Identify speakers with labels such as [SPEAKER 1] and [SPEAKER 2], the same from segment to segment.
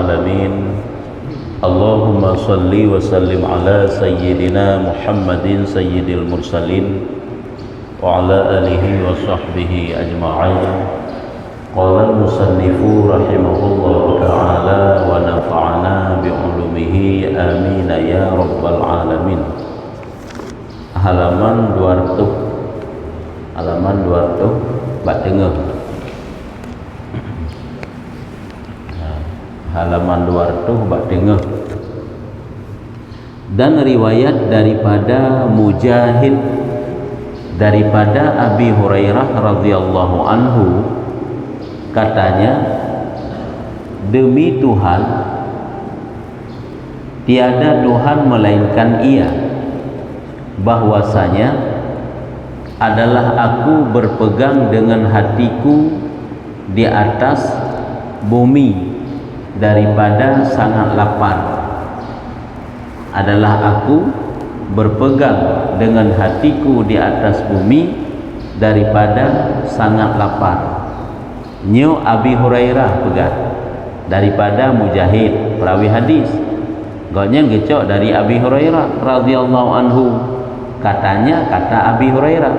[SPEAKER 1] العالمين اللهم صل وسلم على سيدنا محمد سيد المرسلين وعلى آله وصحبه أجمعين. قال المصنف رحمه الله تعالى ونفعنا بعلومه آمين يا رب العالمين. Halaman 200 bak tengah. Halaman 200 bak tengah. Dan riwayat daripada Mujahid daripada Abi Hurairah radhiyallahu anhu, katanya, demi Tuhan, tiada Tuhan melainkan Ia, bahwasanya adalah aku berpegang dengan hatiku di atas bumi daripada sangat lapar. Adalah aku berpegang dengan hatiku di atas bumi daripada sangat lapar. Nyo Abi Hurairah pegang daripada Mujahid perawi hadis. Gaknya gecok dari Abi Hurairah radhiyallahu anhu. Katanya kata Abi Hurairah.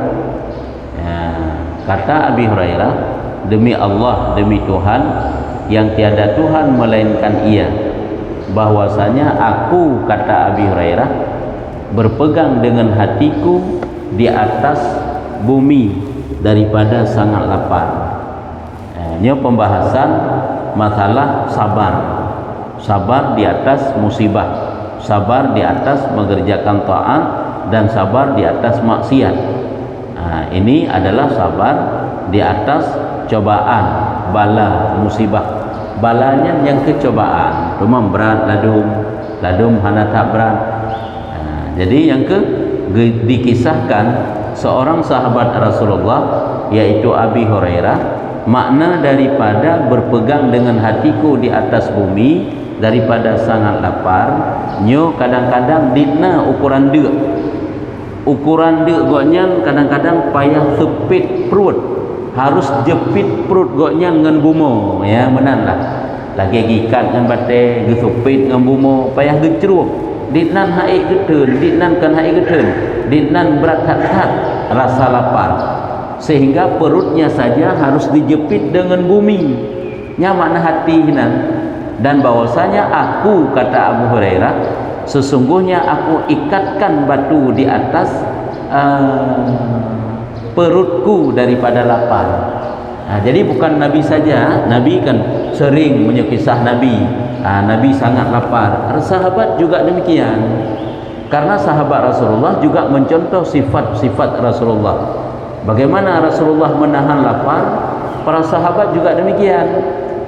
[SPEAKER 1] Kata Abi Hurairah, demi Allah, demi Tuhan yang tiada Tuhan melainkan Ia, bahwasanya aku, kata Abi Hurairah, berpegang dengan hatiku di atas bumi daripada sangat lapar. Ini pembahasan masalah sabar di atas musibah, sabar di atas mengerjakan taat, dan sabar di atas maksiat. Ini adalah sabar di atas cobaan, bala, musibah. Balanya yang kecobaan, rumah berat, ladum hana tak berat. Jadi yang dikisahkan seorang sahabat Rasulullah, yaitu Abi Hurairah, makna daripada berpegang dengan hatiku di atas bumi daripada sangat lapar. Nyo kadang-kadang ditna ukuran dek goknya, kadang-kadang payah sepit perut, harus jepit perut goknya dengan bumo, ya menan lah. Lagi gikat dengan batai, gesupit dengan bumo, payah gecruk. Ditnan haik getun, ditnan kan haik getun, ditnan berat hat rasa lapar, sehingga perutnya saja harus dijepit dengan bumi. Nya makna hati hinan. Dan bahwasanya aku, kata Abu Hurairah, sesungguhnya aku ikatkan batu di atas perutku daripada lapar. Jadi bukan Nabi saja, Nabi kan sering menyekisah Nabi. Nabi sangat lapar. Sahabat juga demikian. Karena sahabat Rasulullah juga mencontoh sifat-sifat Rasulullah. Bagaimana Rasulullah menahan lapar, para sahabat juga demikian.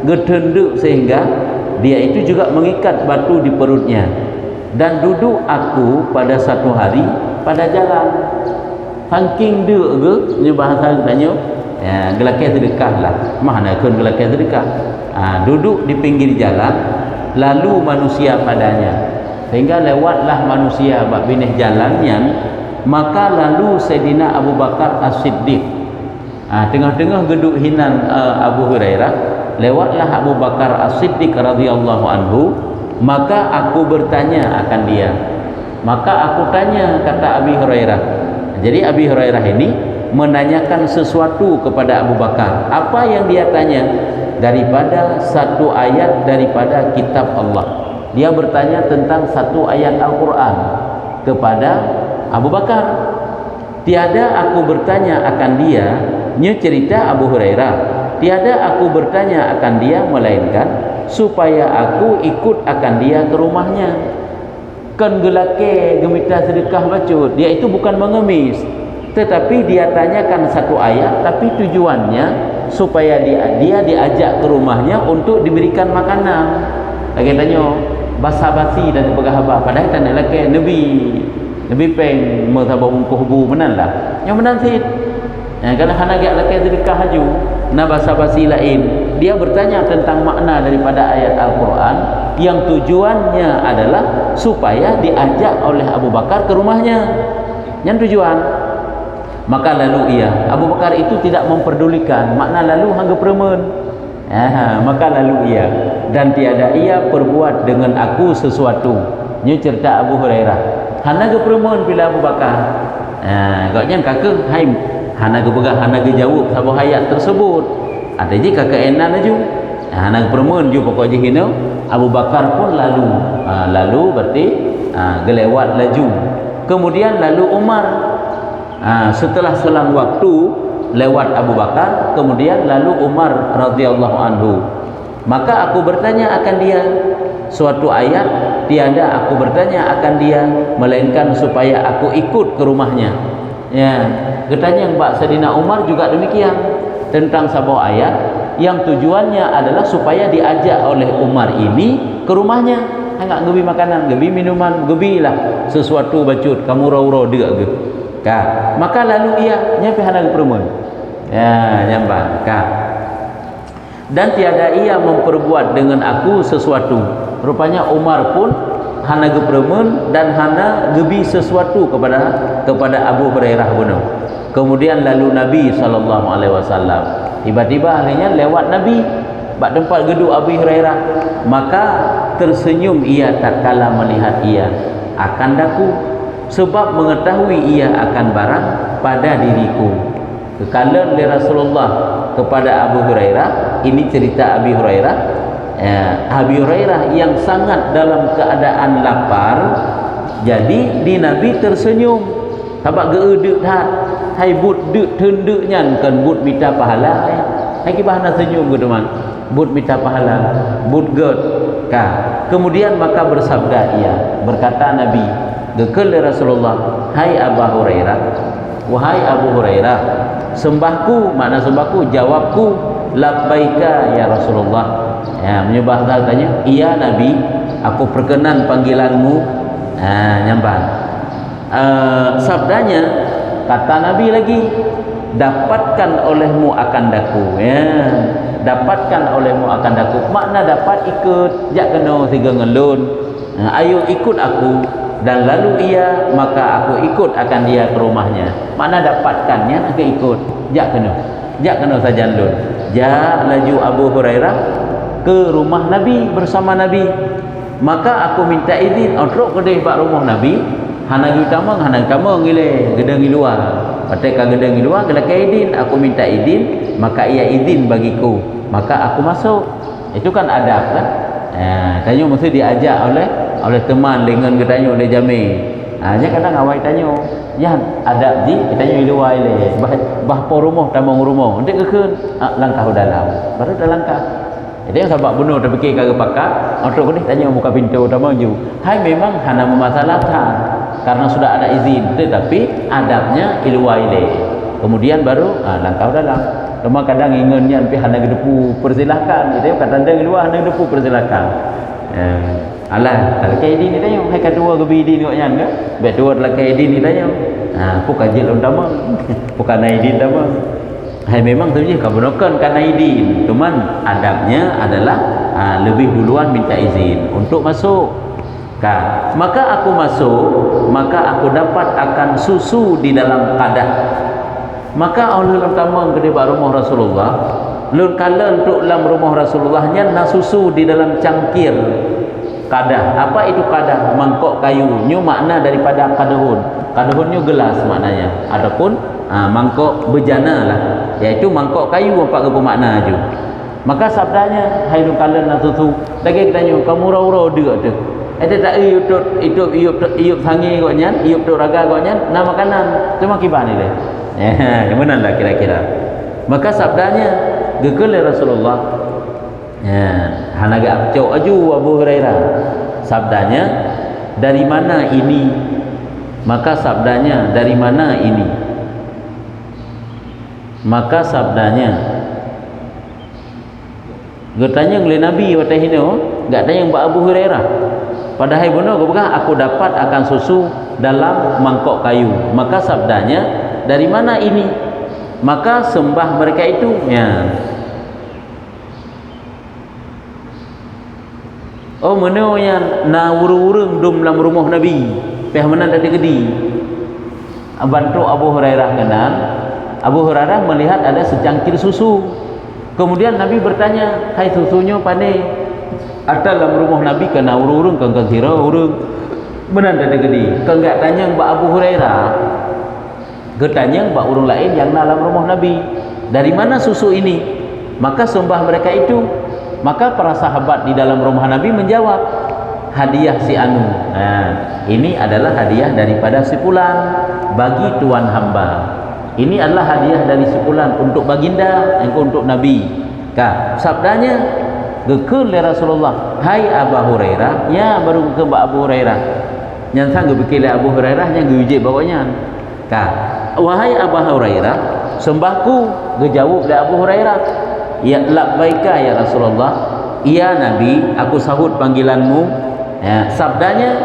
[SPEAKER 1] Gedenduk sehingga dia itu juga mengikat batu di perutnya. Dan duduk aku pada satu hari pada jalan. Hangking dek ke, ni bahasa katanya, ya, gelakai sedekah lah. Mana kun gelakai sedekah? Duduk di pinggir jalan, lalu manusia padanya. Sehingga lewatlah manusia bak binih jalannya, maka lalu Sayyidina Abu Bakar As-Siddiq. Tengah-tengah geduk hinan Abu Hurairah, lewatlah Abu Bakar As-Siddiq radhiyallahu anhu. Maka aku bertanya akan dia. Maka aku tanya, kata Abi Hurairah. Jadi Abi Hurairah ini menanyakan sesuatu kepada Abu Bakar. Apa yang dia tanya? Daripada satu ayat daripada kitab Allah. Dia bertanya tentang satu ayat Al-Quran kepada Abu Bakar. Tiada aku bertanya akan dia, nya cerita Abu Hurairah, tiada aku bertanya akan dia melainkan supaya aku ikut akan dia ke rumahnya. Kan gelake gemita sedekah bacut, dia itu bukan mengemis, tetapi dia tanyakan satu ayat, tapi tujuannya supaya dia diajak ke rumahnya untuk diberikan makanan. Lagi tanya basa-basi dan bergahabat, padahal tanya laki Nabi peng mertabah bungkuh bu menan lah. Yang menan sih. Kalau hana agak laki sedekah haju, na basa-basi lain. Dia bertanya tentang makna daripada ayat Al-Quran yang tujuannya adalah supaya diajak oleh Abu Bakar ke rumahnya. Yang tujuan. Maka lalu Abu Bakar itu tidak memperdulikan makna lalu hangga premen. Maka lalu ia, dan tiada ia perbuat dengan aku sesuatu. Ini cerita Abu Hurairah. Hana ke perempuan bila Abu Bakar. Agaknya kakak hai hana ke pegah hana ke jawab sabah ayat tersebut. Ada je kakak enan aju. Hana ke perempuan ju pokok je hina. Abu Bakar pun lalu. Lalu berarti gelewat laju. Kemudian lalu Umar. Setelah selang waktu lewat Abu Bakar, kemudian lalu Umar radhiyallahu anhu. Maka aku bertanya akan dia suatu ayat, tiada aku bertanya akan dia melainkan supaya aku ikut ke rumahnya. Ya, katanya Mbak Saidina Umar juga demikian tentang sebuah ayat yang tujuannya adalah supaya diajak oleh Umar ini ke rumahnya. Enggak gebi makanan, gebi minuman, gebilah sesuatu bacut kamu raw-raw dia ke. Maka lalu ia nyampe hana perempuan. Nyampak. Dan tiada ia memperbuat dengan aku sesuatu. Rupanya Umar pun hana gepremen dan hana gebi sesuatu kepada Abu Hurairah benar. Kemudian lalu Nabi SAW tiba-tiba akhirnya lewat Nabi bak tempat gedung Abu Hurairah, maka tersenyum ia tatkala melihat ia akan daku, sebab mengetahui ia akan barang pada diriku. Kekalan oleh Rasulullah kepada Abu Hurairah. Ini cerita Abu Hurairah. Abu Hurairah yang sangat dalam keadaan lapar, jadi di Nabi tersenyum. Tabak geuduk hat, hai but duk tenduk nyan kan but minta pahala. Hai kibah na senyum ke teman. But minta pahala, but god. Kemudian maka bersabda ia, berkata Nabi, gekal Rasulullah, hai Abu Hurairah, wahai Abu Hurairah, sembahku, makna sembahku, jawabku, labbaika ya Rasulullah. Menyembah tanya, iya Nabi, aku perkenan panggilanmu. Nyambang. Sabdanya, kata Nabi lagi, dapatkan olehmu akan daku. Dapatkan olehmu akan daku. Makna dapat ikut, jak kena tiga ngelun. Ayo ikut aku. Dan lalu ia, maka aku ikut akan dia ke rumahnya. Mana dapatkannya aku ikut. Jak kena saja lun. Ja laju Abu Hurairah ke rumah Nabi bersama Nabi. Maka aku minta izin untuk kedai bak rumah Nabi. Hana utama ngile gedeng luar. Pateka gedeng luar gelak izin, aku minta izin, maka ia izin bagiku. Maka aku masuk. Itu kan adab kan? Tanya mesti diajak oleh teman dengan katanya oleh jami. Nya kadang awak tanya, "Ya, adab ji?" Katanya luar le. Bah rumah tamang rumah. Nanti kekeun langkah dalam. Baru dah langkah. Jadi yang sahabat bunuh terfikir kagak pakak, orang ni tanya muka pintu tamang ju. Hai memang hana memasalahkan karena sudah ada izin, tetapi adabnya luar le. Kemudian baru langkah dalam. Cuma kadang ingatnya tapi hana gedepu persilahkan. Jadi kata anda luar hana gedepu persilahkan. Alah, kalau kayak ini tanya, hai kedua ke bidi ni kan? Betul lah kayak ini tanya. Bukan jil utama, bukan naidin utama. Hai memang sebenarnya kebenaran kan naidin. Cuman adabnya adalah lebih duluan minta izin untuk masuk. Maka aku masuk, maka aku dapat akan susu di dalam kadah. Maka oleh utama ke rumah Rasulullah, lun kala untuk dalam rumah Rasulullahnya na susu di dalam cangkir kadah. Apa itu kadah? Mangkok kayu. Nyu makna daripada kadahun. Kadahunnya gelas maknanya. Adapun mangkok bejana lah, yaitu mangkok kayu apa ke makna aju. Maka sabdanya, hai lun kala na susu. Lagi tanya, kamu raw-raw dia tu. Ada tak iup sangi kau nyan, iup tu raga kau nyan, nama makanan. Cuma kibah ni deh. Yang mana lah kira-kira. Maka sabdanya gekal Rasulullah. Hana gak cok aju Abu Hurairah. Sabdanya, dari mana ini? Maka sabdanya, dari mana ini? Maka sabdanya, gak tanya oleh Nabi watah ini, gak tanya Mbak Abu Hurairah. Padahal benar aku dapat akan susu dalam mangkok kayu. Maka sabdanya, dari mana ini? Maka sembah mereka itu oh mana yang na urung-urung dum dalam rumah Nabi peh mana tadi gedi bantu Abu Hurairah kenal. Abu Hurairah melihat ada secangkir susu Kemudian Nabi bertanya, hai susunya pandai ada dalam rumah Nabi kena urung-urung kan kira urung menanda degedi kan enggak tanya Mbak Abu Hurairah ketanya Mbak urung lain yang dalam rumah Nabi, dari mana susu ini? Maka sembah mereka itu. Maka para sahabat di dalam rumah Nabi menjawab, hadiah si anu. Nah, ini adalah hadiah daripada si fulan bagi tuan hamba. Ini adalah hadiah dari si fulan untuk baginda, untuk Nabi. Sabdanya gekul oleh Rasulullah, hai Abu Hurairah, ya baru ke Mbak Abu Hurairah. Yang sang gebekil Abu Hurairah yang gejek bawanya. Wahai Abu Hurairah, sembahku gejawab dari Abu Hurairah, ya labbaika ya Rasulullah, iya Nabi, aku sahut panggilanmu. Ya, sabdanya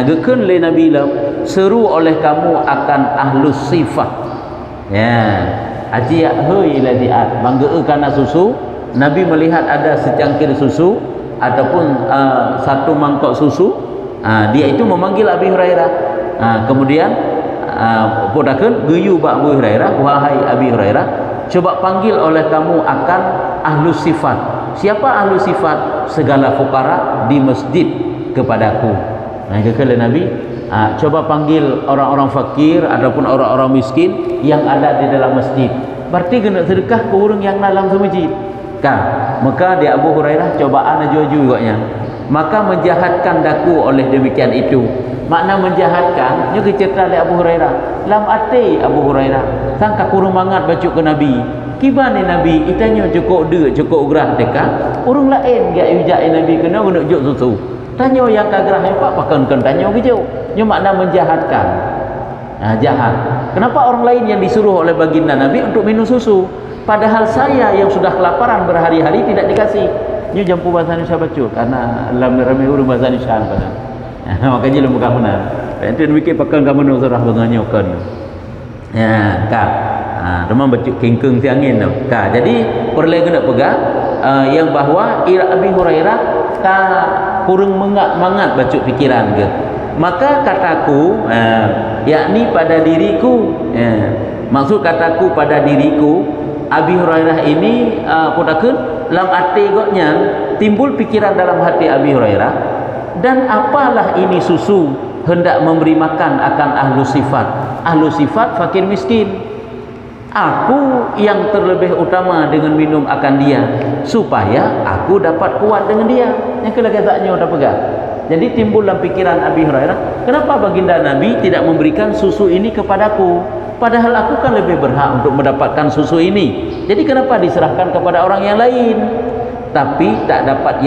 [SPEAKER 1] gekun oleh Nabi lam, seru oleh kamu akan ahlus sifat. Ya, ajiak hei ladiat bangga karena susu. Nabi melihat ada secangkir susu ataupun satu mangkok susu, dia itu memanggil Abi Hurairah. Kemudian podakeun geyu Abu Hurairah, wahai Abi Hurairah, coba panggil oleh kamu akan ahlus sifat. Siapa ahlus sifat? Segala fukara di masjid kepadaku. Nah, kekele Nabi, coba panggil orang-orang fakir ataupun orang-orang miskin yang ada di dalam masjid. Berarti kena sedekah ke orang yang dalam masjid. Maka dia Abu Hurairah cobaan aju-aju juga. Maka menjahatkan daku oleh demikian itu. Makna menjahatkan nya cerita oleh Abu Hurairah. Lam ati Abu Hurairah sangka kurang mangat baca ke Nabi. Kibane Nabi itanya cukup de cukup gerah dekat. Urang lain gak ujak Nabi kena guna juk susu. Tanya yang kagrah hebat pakan tanya gitu. Nya makna menjahatkan. Jahat. Kenapa orang lain yang disuruh oleh baginda Nabi untuk minum susu? Padahal saya yang sudah kelaparan berhari-hari tidak dikasih. Ini jampu bahasa Indonesia baca karena ramai urang bahasa Indonesia pada. Makanya lu bukan benar. Itu mikir pakai kamu nak surah benganyokan. Ya, demam baca kengkeng siangin tu. Jadi perlu kena pegang yang bahwa Abi Hurairah kurang mangat baca pikiran ke. Maka kataku yakni pada diriku, maksud kataku pada diriku, Abi Hurairah ini podakeun lam ati goknya timbul pikiran dalam hati Abi Hurairah, dan apalah ini susu hendak memberi makan akan ahlu sifat fakir miskin. Aku yang terlebih utama dengan minum akan dia supaya aku dapat kuat dengan dia. Yang kelagazaknya udah pegang. Jadi timbul dalam pikiran Abi Hurairah, kenapa baginda Nabi tidak memberikan susu ini kepadaku? Padahal aku kan lebih berhak untuk mendapatkan susu ini. Jadi kenapa diserahkan kepada orang yang lain? Tetapi tak dapat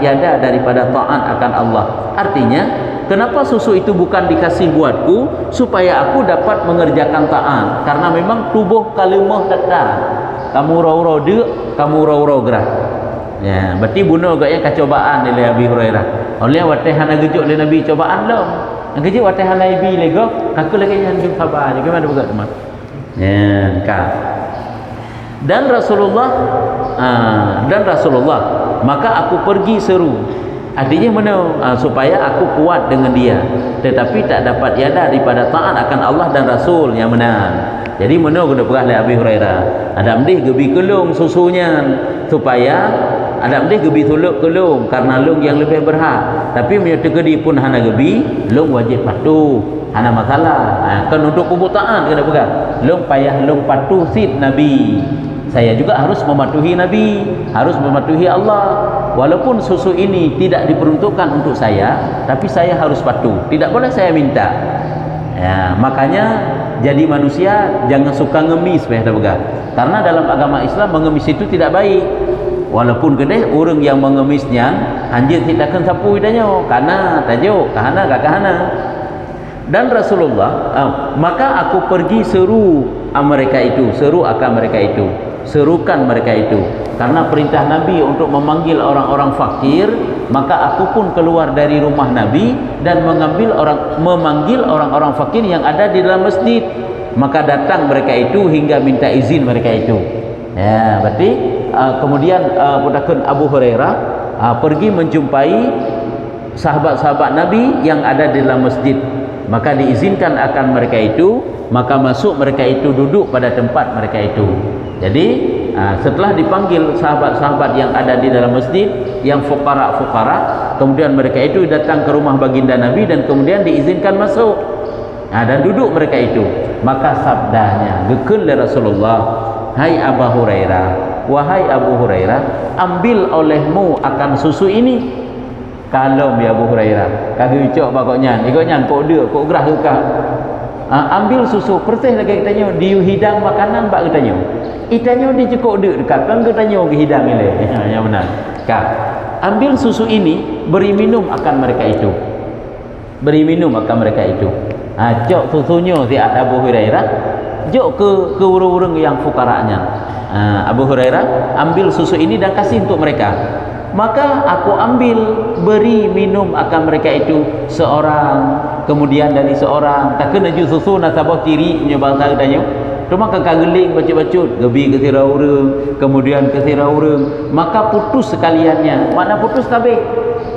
[SPEAKER 1] yada daripada taat akan Allah. Artinya, kenapa susu itu bukan dikasih buatku supaya aku dapat mengerjakan taat? Karena memang tubuh kalimah tetap. Kamu raw-raw dia, kamu raw-raw gerah. Ya, berarti bunuh agaknya kecobaan oleh Abi Hurairah. Oleh watahan gejuk oleh Nabi cobaan lah. Yang kecil watahan Nabi lego, aku lagi yang sabar. Bagaimana bukan teman? Ya, Dan Rasulullah maka aku pergi seru. Artinya mana supaya aku kuat dengan dia, tetapi tak dapat yada daripada taat akan Allah dan Rasul yang benar. Jadi mana kena perah oleh Abi Hurairah, ada mendih gebi kelung susunya supaya ada mendih gebi tuluk kelung karena lung yang lebih berhak. Tapi menyatu gedi pun hana gebi lung wajib patuh, hana masalah. Kan untuk kebutaan kena pegang lung payah lung patuh sid Nabi. Saya juga harus mematuhi Nabi, harus mematuhi Allah. Walaupun susu ini tidak diperuntukkan untuk saya, tapi saya harus patuh. Tidak boleh saya minta. Ya, makanya jadi manusia jangan suka ngemis, karena dalam agama Islam mengemis itu tidak baik. Walaupun gede orang yang mengemisnya, anjir tidak akan sapu idanya, karena tajuk, kahana. Dan Rasulullah, maka aku pergi seru mereka itu, serukan mereka itu, karena perintah Nabi untuk memanggil orang-orang fakir, maka aku pun keluar dari rumah Nabi dan memanggil orang-orang fakir yang ada di dalam masjid. Maka datang mereka itu hingga minta izin mereka itu. Ya, berarti kemudian Abu Hurairah pergi menjumpai sahabat-sahabat Nabi yang ada di dalam masjid. Maka diizinkan akan mereka itu, maka masuk mereka itu duduk pada tempat mereka itu. Jadi setelah dipanggil sahabat-sahabat yang ada di dalam masjid, yang fuqara-fuqara, kemudian mereka itu datang ke rumah baginda Nabi dan kemudian diizinkan masuk. Dan duduk mereka itu. Maka sabdanya, gekun oleh Rasulullah, hai Abu Hurairah, wahai Abu Hurairah, ambil olehmu akan susu ini. Kalau ya Abu Hurairah, kagak ucap bakoknya, ikutnya kok dia, kok gerah ke kah? Ambil susu, persis lagi katanya, dia hidang makanan bak katanya. Itanya dia cukup dek dekat, kan katanya ke hidang ini. Yang benar. Kak, ambil susu ini, beri minum akan mereka itu. Beri minum akan mereka itu. Jok susunya si Abu Hurairah, jok ke orang-orang yang fukaranya. Abu Hurairah ambil susu ini dan kasih untuk mereka. Maka aku ambil, beri minum akan mereka itu seorang, kemudian dari seorang. Tak kena ju susu nasabah kiri punya bangsa katanya. Cuma kekageling bacut-bacut, gebi ke sirah urang, kemudian ke sirah urang, maka putus sekaliannya. Mana putus kabeh?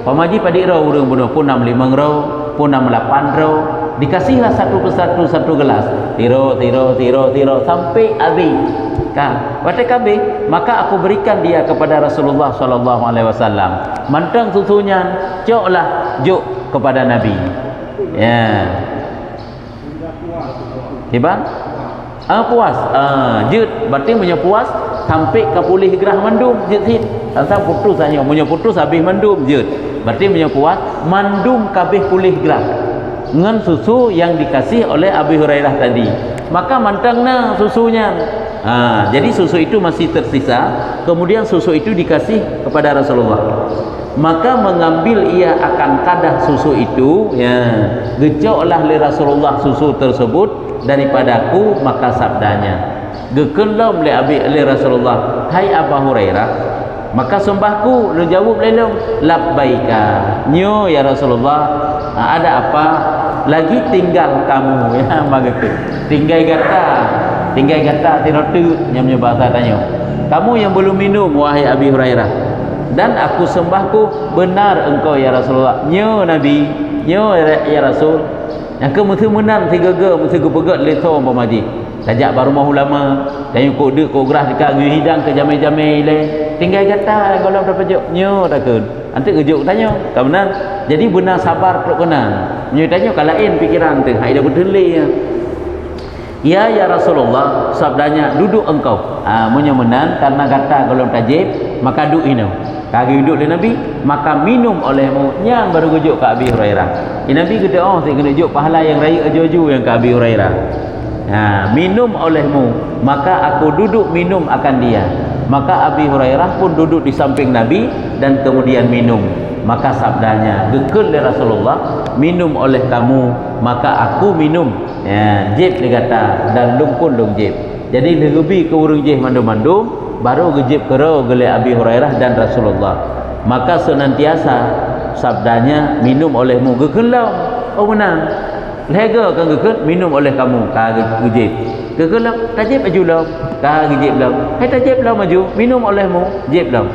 [SPEAKER 1] Pamaji padik rau urang bunuh pun 65 rau, pun 68 rau. Dikasihlah satu persatu satu gelas. Tiro sampai habis. Kan? Pada kabeh, maka aku berikan dia kepada Rasulullah sallallahu alaihi wasallam. Mantang susunya, joklah jok kepada Nabi. Ya. Hebat? Puas. Jut berarti punya puas sampai ke pulih gerah mandum jut hit. Asal putus hanya punya putus habis mandum jut. Berarti punya puas mandum kabeh pulih gerah. Dengan susu yang dikasih oleh Abu Hurairah tadi. Maka mantangna susunya. Jadi susu itu masih tersisa, kemudian susu itu dikasih kepada Rasulullah. Maka mengambil ia akan kadah susu itu, ya, gejoklah li Rasulullah susu tersebut daripadaku, maka sabdanya, gekelom li Rasulullah, hai Abu Hurairah, maka sembahku, lu jawab lelom, labbaika, nyo ya Rasulullah, ada apa? Lagi tinggal kamu, ya, begitu. Tinggal kata tirotu yang bahasa tanya. Kamu yang belum minum, wahai Abi Hurairah. Dan aku sembahku, benar engkau ya Rasulullah. Nyo Nabi, nyo ya Rasul. Yang ke mesti menang tiga mesti gepegat leso pamaji. Tajak baru mau ulama, tanya kok dek kok gerah dekat hidang ke jamai-jamai le. Tinggal kata kalau dapat jok nyo takun. Nanti kejuk tanya, kau benar. Jadi benar sabar perlu benar. Nyo tanya kalain pikiran tu, hai dah berdeli ya. Ya Rasulullah, sabdanya duduk engkau. Menyemenan karena kata kalau tajib maka duduk ini. Kaki duduk oleh Nabi, maka minum olehmu. Yang baru kejuk ke Abi Hurairah. Nabi kata, oh saya kena juk pahala yang raya aju-aju yang ke Abi Hurairah. Minum olehmu, maka aku duduk minum akan dia. Maka Abi Hurairah pun duduk di samping Nabi dan kemudian minum. Maka sabdanya, gekul dari Rasulullah, minum oleh kamu, maka aku minum. Jib dia kata, dan lung pun lung jib. Jadi lebih ke urung jib mandum-mandum, baru gejib kero gele Abi Hurairah dan Rasulullah. Maka senantiasa sabdanya, minum olehmu, gekul lah. Oh menang. Lega kan gekul, minum oleh kamu, gejib. Gekul lah, tajib aju lah, gejib lah. Hai tajib lah maju, minum olehmu, jib lah.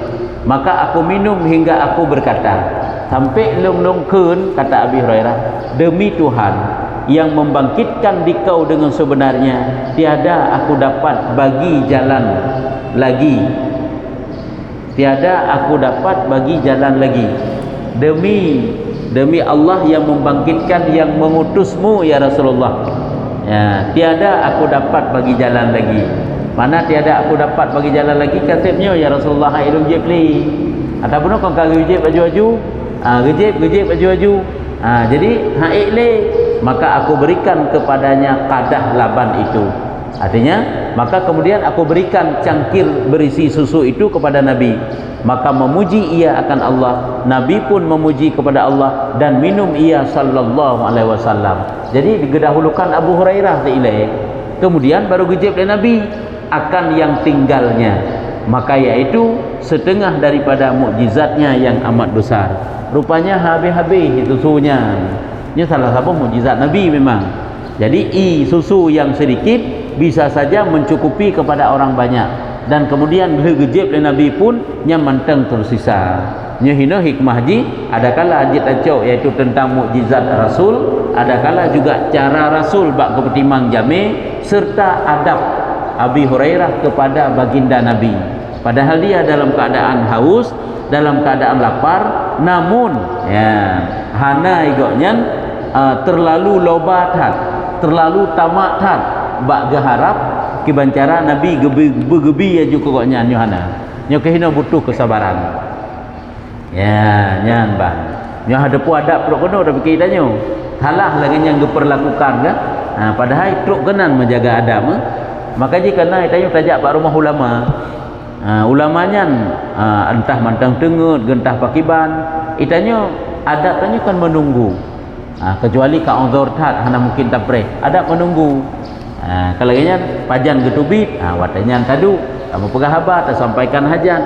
[SPEAKER 1] Maka aku minum hingga aku berkata, sampai long-long kun, kata Abi Hurairah, demi Tuhan yang membangkitkan dikau dengan sebenarnya, tiada aku dapat bagi jalan lagi, tiada aku dapat bagi jalan lagi, demi Allah yang membangkitkan, yang mengutusmu ya Rasulullah, tiada aku dapat bagi jalan lagi. Mana tiada aku dapat bagi jalan lagi, katanya ya Rasulullah, hai dong jeb li. Ataupun kau kagak gejib baju-baju, gejib baju-baju. Jadi hai le, maka aku berikan kepadanya kadah laban itu. Artinya, maka kemudian aku berikan cangkir berisi susu itu kepada Nabi. Maka memuji ia akan Allah, Nabi pun memuji kepada Allah dan minum ia sallallahu alaihi wasallam. Jadi digedahulukan Abu Hurairah ilai. Kemudian baru gejib dari Nabi akan yang tinggalnya, maka yaitu setengah daripada mukjizatnya yang amat besar. Rupanya habis-habis itu susunya. Ini salah satu mukjizat Nabi memang. Jadi susu yang sedikit bisa saja mencukupi kepada orang banyak, dan kemudian bila gejib oleh Nabi pun yang manteng tersisa. Nyehina hikmah ji, adakala ajit acok iaitu tentang mukjizat Rasul, adakala juga cara Rasul bak kepetimang jame serta adab Abi Hurairah kepada baginda Nabi, padahal dia dalam keadaan haus, dalam keadaan lapar, namun ya hana igoknya terlalu lobatan, terlalu tamatan bak geharap kibancara Nabi gebi aju kokoknya nyo hana nyo kehina butuh kesabaran ya nyan bang nyo hadapu adab truk kena tapi kita nyo halah lagi yang diperlakukan kan. Padahal truk kenan menjaga adab maka jika na kita tajak pak rumah ulama ulamanya entah mantang tengut gentah pakiban itanya adab tanya kan menunggu kecuali ka uzur tat hana mungkin tapre adab menunggu kalau nya pajan getubit watanya tadu kamu pegah habat sampaikan hajat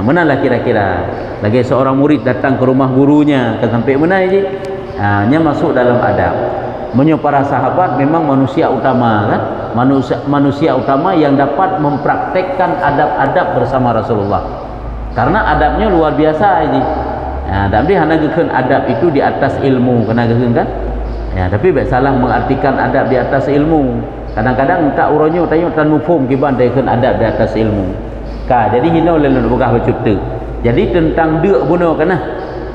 [SPEAKER 1] menalah kira-kira lagi seorang murid datang ke rumah gurunya sampai mana je nya masuk dalam adab menyo para sahabat memang manusia utama kan, manusia utama yang dapat mempraktekkan adab-adab bersama Rasulullah karena adabnya luar biasa aja adab dia hanya gekeun adab itu di atas ilmu kena gekeun kan ya, tapi baik salah mengartikan adab di atas ilmu, kadang-kadang tak uronyo tanya tan mufhum kiban dekeun adab di atas ilmu jadi hina oleh bogah bacuta jadi tentang deuk bunuh kana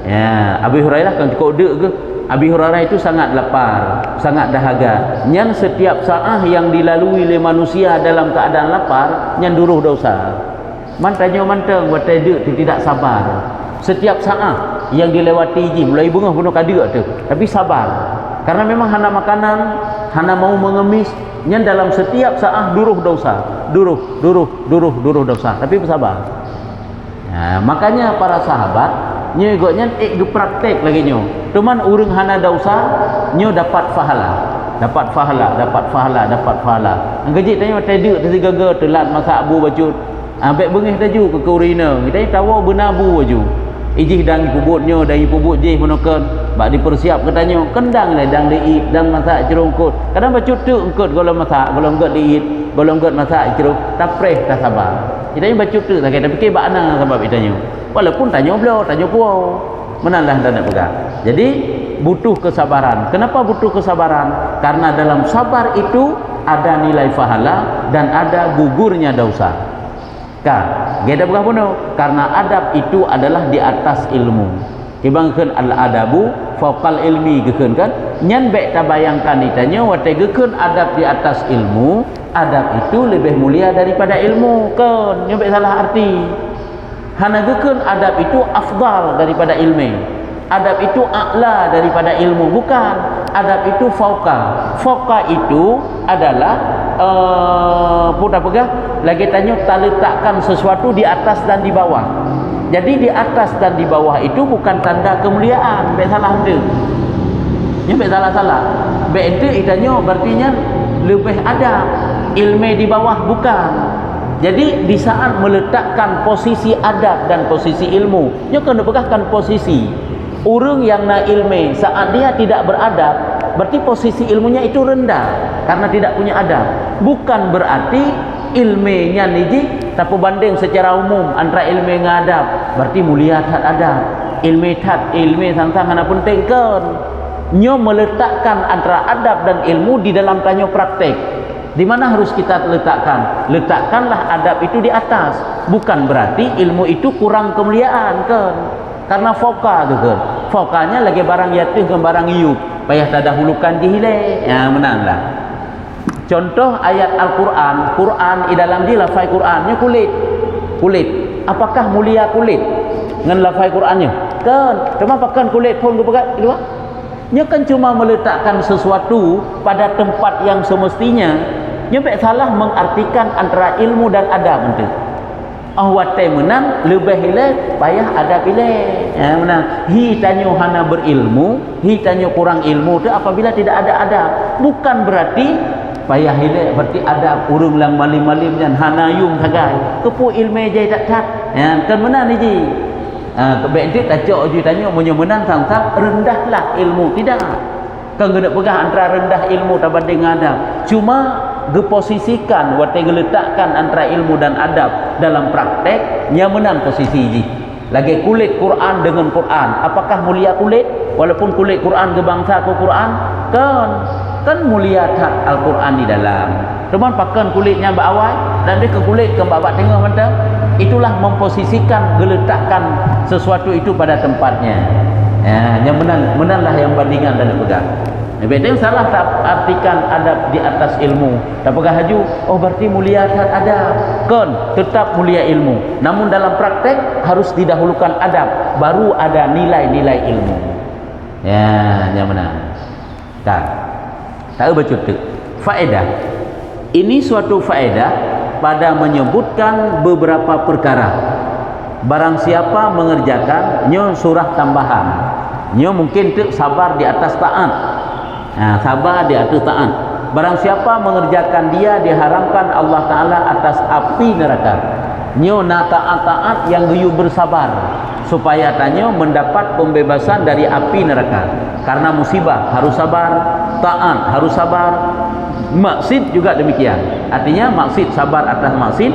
[SPEAKER 1] ya Abi Hurairah kan cukup deuk ke Abi Hurairah itu sangat lapar, sangat dahaga. Yang setiap saat yang dilalui oleh manusia dalam keadaan lapar, yang duruh dosa. Mantanya mantang buat tidak sabar. Setiap saat yang dilewati ji, mulai bengah penuh kadek tu, tapi sabar. Karena memang hana makanan, hana mau mengemis, yang dalam setiap saat duruh dosa, duruh dosa, tapi bersabar. Nah, makanya para sahabat nyo igotnya praktek lagi nyo cuman urang hana dosa nyo dapat pahala ngejik tanya tedek tadi gaga telat masak abu bacut ambek bengih taju ke kurina kita tahu benabu baju ijih dang pubutnyo dari pubut jih menokan bak dipersiap katanya kendang le dang diit dang masak cerungkut kadang bacut tu engkut golong masak golong engkut diit golong engkut masak ceruk tak preh tak sabar kita bacut tu tak tapi ke bak ana sebab itanya walaupun tanya beliau, tanya puau menalah dan nak pegang. Jadi butuh kesabaran. Kenapa butuh kesabaran? Karena dalam sabar itu ada nilai pahala dan ada gugurnya dosa. Geda pegang puno. Karena adab itu adalah di atas ilmu. Kibangkeun al-adabu faqal ilmi gekeun kan? Nyan bek tabayangkan ditanya wate gekeun adab di atas ilmu, adab itu lebih mulia daripada ilmu kan? Nyan bek salah arti. Hana gekeun adab itu afdal daripada ilmu, adab itu a'la daripada ilmu, bukan. Adab itu fauqa itu adalah putar pegah lagi tanya tak letakkan sesuatu di atas dan di bawah. Jadi di atas dan di bawah itu bukan tanda kemuliaan, baik salah tu nya baik salah baik itu itanya berartinya lebih adab, ilmu di bawah bukan. Jadi di saat meletakkan posisi adab dan posisi ilmu, dia kena pegahkan posisi. Orang yang nak ilmu saat dia tidak beradab, berarti posisi ilmunya itu rendah karena tidak punya adab. Bukan berarti ilmunya niji, tapi banding secara umum antara ilmu dengan adab, berarti mulia tak adab. Ilmu sang-sang hana penting kan. Nyo meletakkan antara adab dan ilmu di dalam tanya praktek. Di mana harus kita letakkan? Letakkanlah adab itu di atas. Bukan berarti ilmu itu kurang kemuliaan kan? Karena fauqa tu kan. Fauqanya lagi barang yatim ke barang iup. Payah tadahulukan jihile. Ya menanglah. Contoh ayat Al-Quran. Quran di dalam dia lafai Qurannya kulit. Apakah mulia kulit dengan lafai Qurannya? Kan. Cuma pakan kulit pun kepegat kedua. Nya kan cuma meletakkan sesuatu pada tempat yang semestinya. Nya baik salah mengartikan antara ilmu dan adab itu. Awate menang lebih hilai payah adab hilai. Ya menang. Hi tanyo hana berilmu, hi tanyo kurang ilmu tu apabila tidak ada adab. Bukan berarti payah hilai berarti adab urung lang malim-malim jan hana yung tagai. Kepu ilmu jai tak. Ya kan menang ni ji. Kebek dia tak cok je tanya menang sang-sang rendahlah ilmu tidak kan kena pegang antara rendah ilmu tak banding adab cuma geposisikan wate geletakkan antara ilmu dan adab dalam praktek yang menang posisi je lagi kulit Quran dengan Quran apakah mulia kulit walaupun kulit Quran ke bangsa ke Quran kan mulia tak Al-Quran di dalam teman pakan kulitnya berawai dan dia ke kulit ke babak tengah mata, itulah memposisikan, geletakkan sesuatu itu pada tempatnya. Yang menanlah yang bandingan dan pegang. Betul salah tak artikan adab di atas ilmu. Tak pegang haju, oh berarti mulia atas adab. Kan tetap mulia ilmu. Namun dalam praktek harus didahulukan adab, baru ada nilai-nilai ilmu. Yang benar. Tak baca tu. Faedah. Ini suatu faedah pada menyebutkan beberapa perkara. Barang siapa mengerjakan nyo surah tambahan, nyo mungkin tu sabar di atas taat. Sabar di atas taat. Barang siapa mengerjakan dia diharamkan Allah Ta'ala atas api neraka. Nyo na taat-taat yang geyu bersabar supaya tanyo mendapat pembebasan dari api neraka. Karena musibah harus sabar, taat harus sabar, maksud juga demikian. Artinya maksud sabar atas maksud,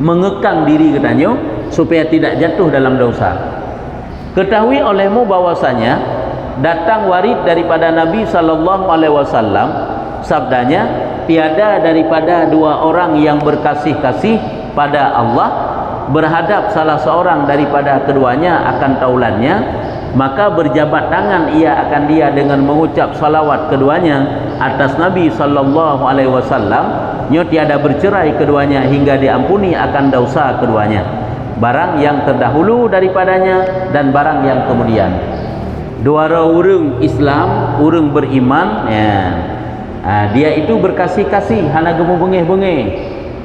[SPEAKER 1] mengekang diri ketanyo supaya tidak jatuh dalam dosa. Ketahui olehmu bahwasanya datang warid daripada Nabi sallallahu alaihi wasallam, sabdanya, tiada daripada dua orang yang berkasih-kasih pada Allah berhadap salah seorang daripada keduanya akan taulannya, maka berjabat tangan ia akan dia dengan mengucap salawat keduanya atas Nabi sallallahu alaihi wasallam, nyo tiada bercerai keduanya hingga diampuni akan dosa keduanya, barang yang terdahulu daripadanya dan barang yang kemudian. Dua orang Islam, orang beriman, dia itu berkasih-kasih, hana gemu bengih-bengih.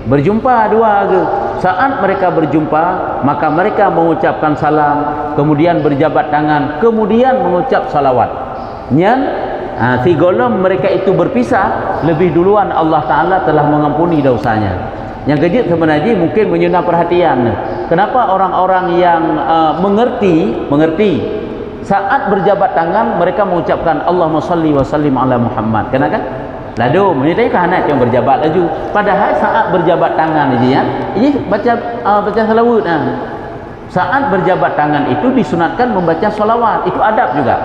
[SPEAKER 1] Berjumpa dua ke. Saat mereka berjumpa, maka mereka mengucapkan salam, kemudian berjabat tangan, kemudian mengucap salawat. Si golong mereka itu berpisah, lebih duluan Allah Ta'ala telah mengampuni dosanya. Yang kejut sebenarnya mungkin menyuna perhatian. Kenapa orang-orang yang mengerti saat berjabat tangan mereka mengucapkan Allahumma salli wa sallim ala Muhammad. Kenapa kan? Lalu menyertai kahanat yang berjabat laju. Padahal saat berjabat tangan aja ya, ini baca salawat. Saat berjabat tangan itu disunatkan membaca salawat. Itu adab juga.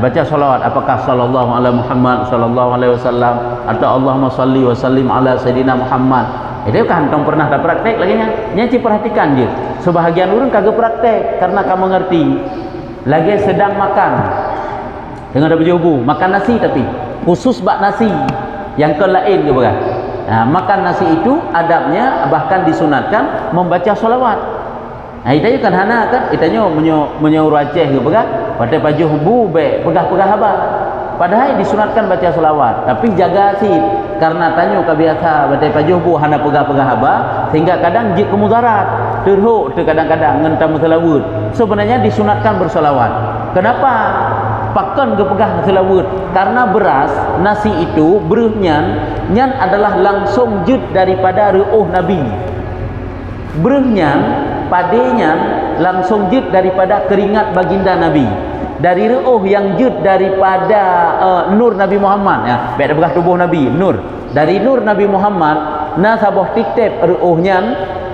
[SPEAKER 1] Baca salawat, apakah sallallahu ala Muhammad sallallahu alaihi wasallam atau Allahumma salli wa sallim ala Sayyidina Muhammad. Itu kan tong pernah tak praktek lagi nya. Nyaci perhatikan dia. Sebahagian orang kagak praktek karena kamu mengerti. Lagi sedang makan. Tengah dah berjubu, makan nasi tapi khusus bak nasi. Yang ke lain ke bukan? Makan nasi itu adabnya bahkan disunatkan membaca solawat. Itanya kan hana kan, itanya menyuruh Aceh ke bukan? Pada baju hubu be pegah-pegah haba. Padahal disunatkan baca solawat, tapi jaga sih karena tanyo kebiasa baca baju hubu hana pegah-pegah haba sehingga kadang jik kemudarat. Teruk tu kadang-kadang ngentam selawat. Sebenarnya disunatkan bersolawat. Kenapa? Pakan ke pegah selawat? Karena beras nasi itu beruhnya nyan adalah langsung jud daripada reuh Nabi. Beruhnya padenya langsung jud daripada keringat baginda Nabi. Dari reuh yang jud daripada nur Nabi Muhammad ya. Baik pegah tubuh Nabi, nur. Dari nur Nabi Muhammad na sabah tiktep reuhnya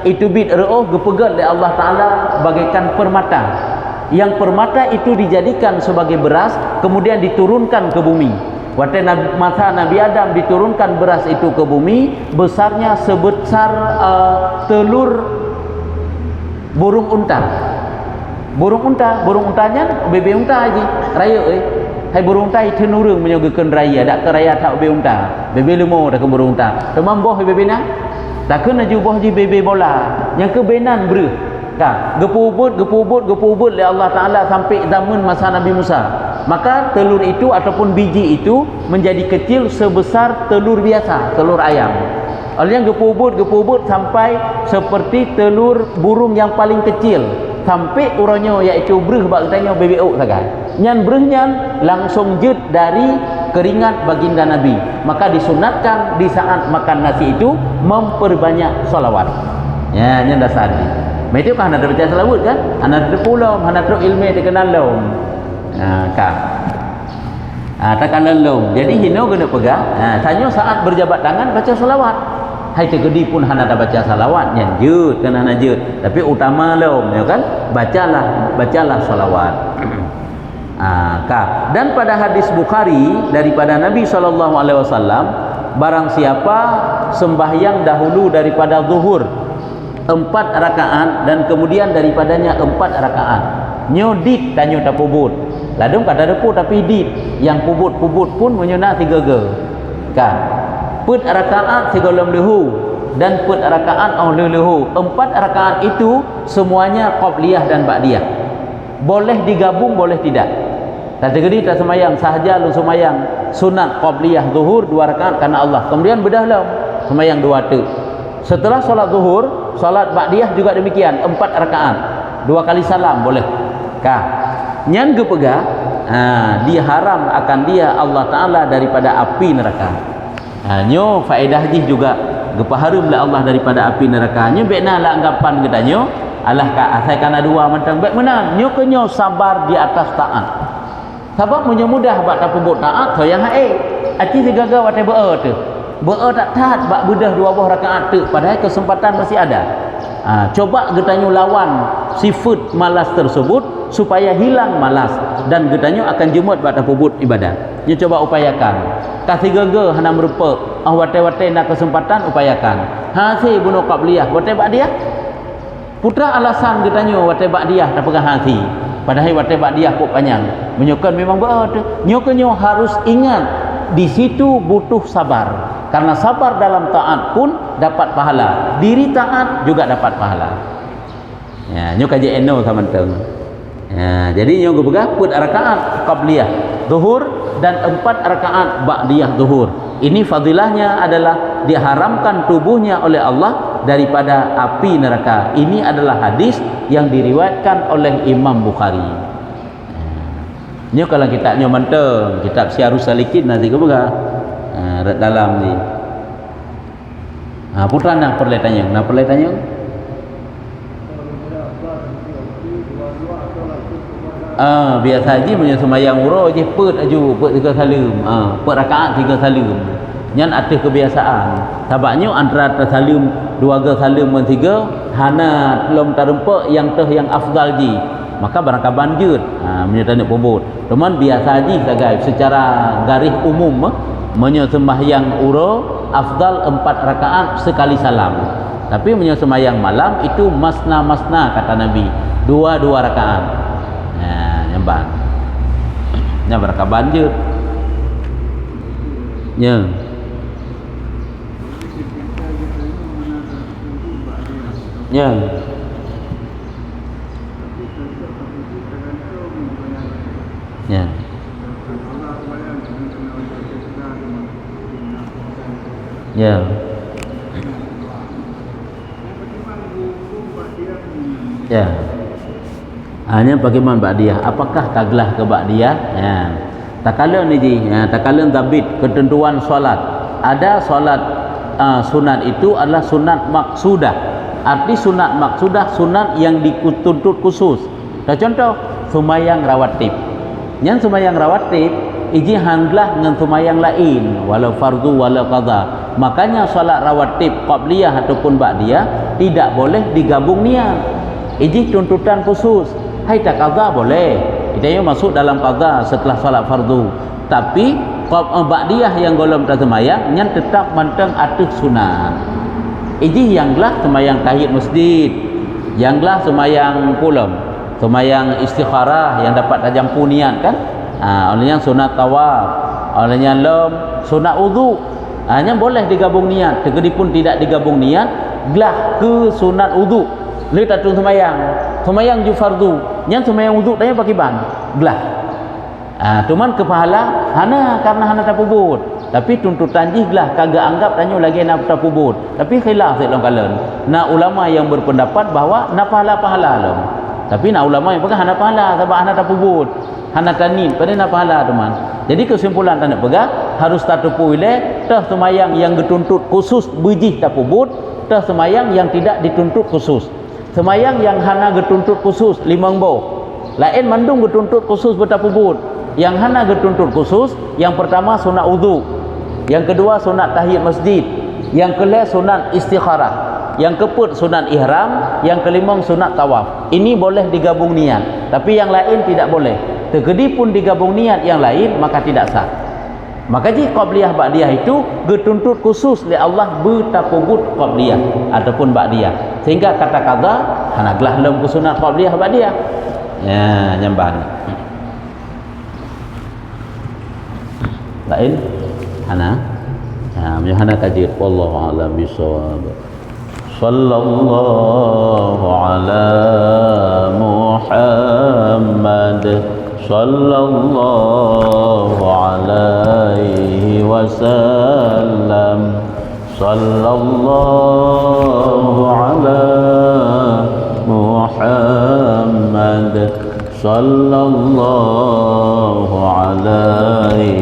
[SPEAKER 1] itu bid reuh gepegat oleh Allah Ta'ala bagaikan permata. Yang permata itu dijadikan sebagai beras kemudian diturunkan ke bumi. Waktu masa Nabi Adam diturunkan beras itu ke bumi, besarnya sebesar telur burung unta. Burung untanya bebe unta aja raya hai burung unta itu nurung menyogakan raya dak ke raya tak bebe unta bebe lemo dak ke burung unta temam boh bebe na tak kena juboh di bebe bola yang kebenan ber ka gepubut oleh Allah Ta'ala sampai zaman masa Nabi Musa. Maka telur itu ataupun biji itu menjadi kecil sebesar telur biasa, telur ayam. Oleh yang gepubut sampai seperti telur burung yang paling kecil, sampai urangnya iaitu breh bak tanya BBO sagan. Nyan brehnya langsung jud dari keringat baginda Nabi. Maka disunatkan di saat makan nasi itu memperbanyak salawat. Ya, nyan dasar ni. Itu kan ada baca salawat kan? Ana ada pulau, ana teruk ilmu dikenal lom. Kan. Takkan lom. Jadi hino kena pegang. Tanya saat berjabat tangan baca salawat. Hai tegedi pun hana ada baca salawat nyan jud kan hana jud. Tapi utama lom ya kan? Bacalah salawat. Dan pada hadis Bukhari daripada Nabi SAW, barang siapa sembahyang dahulu daripada zuhur 4 rakaat dan kemudian daripadanya 4 rakaat nyodit tanyo tapubut ladung kada depu tapi dit yang pubut-pubut pun menyuna 3 ge kan put rakaat segolom lehu dan put rakaat lehu 4 rakaat itu semuanya qabliyah dan ba'diyah boleh digabung boleh tidak tak jadi tak semayang sahaja lu semayang sunat qabliyah zuhur 2 rakaat karena Allah kemudian bedahlah semayang 2 tu setelah solat zuhur solat ba'diyah juga demikian 4 rakaat 2 kali salam boleh kah nyan gepega dia haram akan dia Allah Ta'ala daripada api neraka nyo faedah jih juga gepaharumlah Allah daripada api neraka nyo bekna lah anggapan kita nyo alah ka asai kana dua mentang bek menan nyo kenyo sabar di atas taat sebab munyo mudah bak tapubut taat so yang hae aci segaga wate beer tu beer tak taat bak bedah 2 rakaat tu padahal kesempatan masih ada coba getanyo lawan sifat malas tersebut supaya hilang malas dan getanyo akan jemut pada pubut ibadah. Dia coba upayakan. Kasih gaga hana merupa wate-wate nak kesempatan upayakan. Hasi bunuh qabliyah, wate ba'diyah. Putra alasan getanyo wate ba'diyah tak pegang hati. Padahal wate ba'diyah pun panjang. Menyukan memang betul. Nyokanyo harus ingat di situ butuh sabar. Karena sabar dalam taat pun dapat pahala. Diri taat juga dapat pahala. Ya, nyo kaji eno samanteng. Ya, jadi nyo gepegah put rakaat qabliyah zuhur dan 4 rakaat ba'diyah zuhur. Ini fadilahnya adalah diharamkan tubuhnya oleh Allah daripada api neraka. Ini adalah hadis yang diriwayatkan oleh Imam Bukhari. Nyo kalau kita nyo menteng kitab Syarus Salikin nanti gepegah dalam ni. Putra nak perlu tanya, nak perlu tanya. Biasa haji punya sembahyang umrah je put aju put 3 salam put rakaat 3 salam nyan ada kebiasaan sebabnya antara tersalam 2 salam dan 3 hana belum terempak yang yang afdal ji maka barangkali banjir menyertai pubut teman biasa haji sagai secara garis umum menyo sembahyang umrah afdal 4 rakaat sekali salam tapi menyo sembahyang malam itu masna kata Nabi 2 rakaat nyambang nya berkah banjir nya hanya bagaimana ba'diyah apakah taglah ke ba'diyah tak kala ni ji tak kala zabit ketentuan solat ada solat sunat itu adalah sunat maksudah arti sunat maksudah sunat yang dituntut khusus contoh sembahyang rawatib yang sembahyang rawatib iji handlah dengan sembahyang lain walau fardu walau qadha makanya solat rawatib qabliyah ataupun ba'diyah tidak boleh digabung niat iji tuntutan khusus hai tak qadha boleh kita masuk dalam qadha setelah solat fardu tapi ba'diyah yang golong tak sembahyang yang tetap manteng atus sunat iji yanglah sembahyang tahiyat masjid yanglah sembahyang pulam sembahyang istikharah yang dapat tajampu niat kan olehnya sunat tawaf olehnya sunat wudu hanya boleh digabung niat tegedi pun tidak digabung niat gelah ke sunat wudu li tatung sembahyang ju fardu yang sembahyang wudu tanya pakai ban gelah cuman kepahala hana karena hana tapubut tapi tuntutan jih gelah kagak anggap tanya lagi nak tapubut tapi khilaf sik long kalen na ulama yang berpendapat bahawa na pahala-pahala long tapi na ulama yang pegang hana pahala sebab hana tapubut hana tanin pada na pahala teman jadi kesimpulan tanda pegang harus tatupu ile tah sembahyang yang dituntut khusus bejih tapubut tah sembahyang yang tidak dituntut khusus sembahyang yang hana getuntut khusus limang boh lain mandung getuntut khusus bertapubut yang hana getuntut khusus yang pertama sunat wudu yang kedua sunat tahiyat masjid yang kelima sunat istikharah yang keempat sunat ihram yang kelima sunat tawaf ini boleh digabung niat tapi yang lain tidak boleh tergedi pun digabung niat yang lain maka tidak sah Maka ji qabliyah ba'diyah itu dituntut khusus oleh Allah bertakubut qabliyah ataupun ba'diyah. Sehingga kata qadha hanaglah dalam sunat qabliyah ba'diyah. Ya, nyamban. Lain hana. Ya, hana tajid wallahu a'lam bisawab. Sallallahu ala Muhammad sallallahu alaihi wasallam sallallahu ala Muhammad sallallahu alaihi